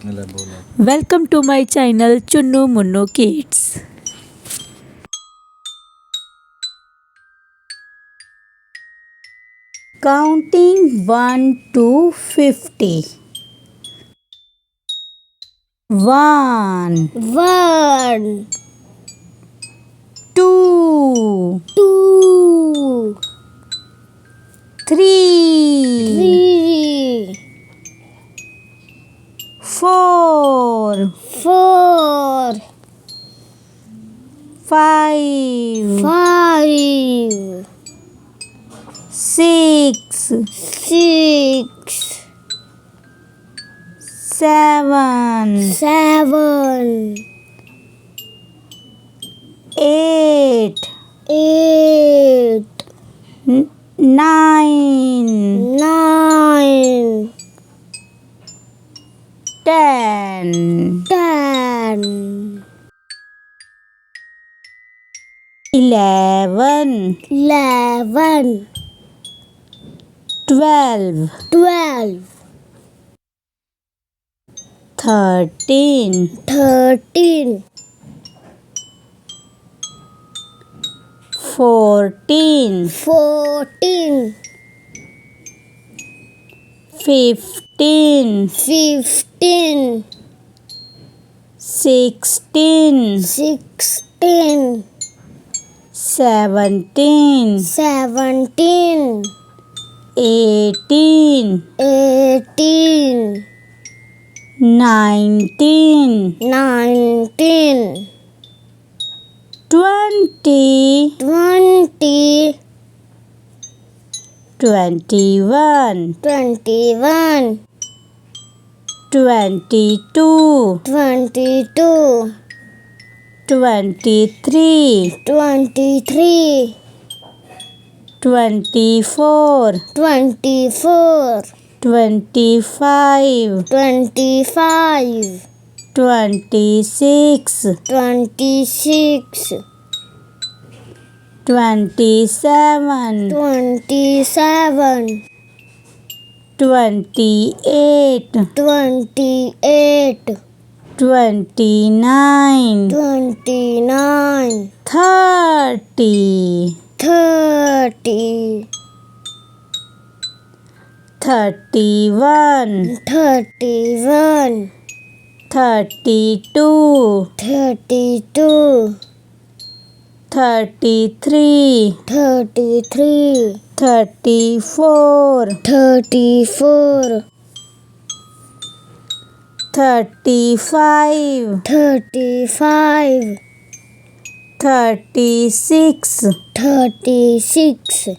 Welcome to my channel Chunnu Munnu Kids. Counting 1 to 50. 1 1, 2 2, 3 3, 4 4, 5 5, 6 6, 7 7, 8 8, 9 9, 10 10, 11 11, 12 12, 13 13, 14 14, 15 15, 16 16, 17 17, 18 18, 19 19, 20 20, 21 21, 22 22, 23 23, 24 24, 25 25, 26 26, 27 27, 28 28, 29 29, 30 30, 31 31, 32 32, 33 33, 34 34, 35 35, 36 36,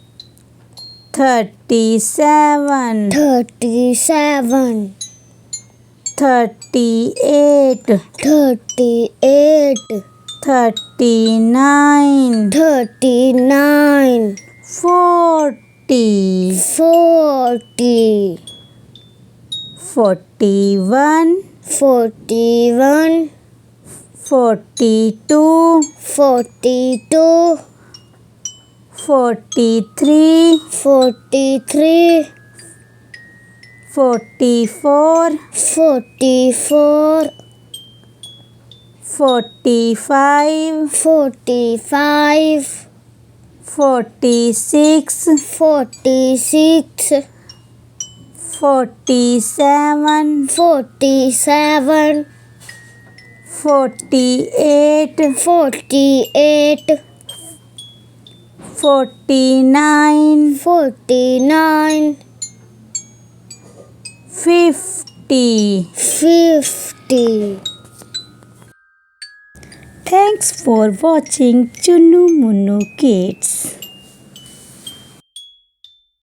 37 37, 38 38, 39 39, 40 40, 41 41, 42 42, 43 43, 44 44, 45 45, 46 46, 47 47, 48 48, 49 49, 50. 50. Thanks for watching Chunnu Munnu Kids.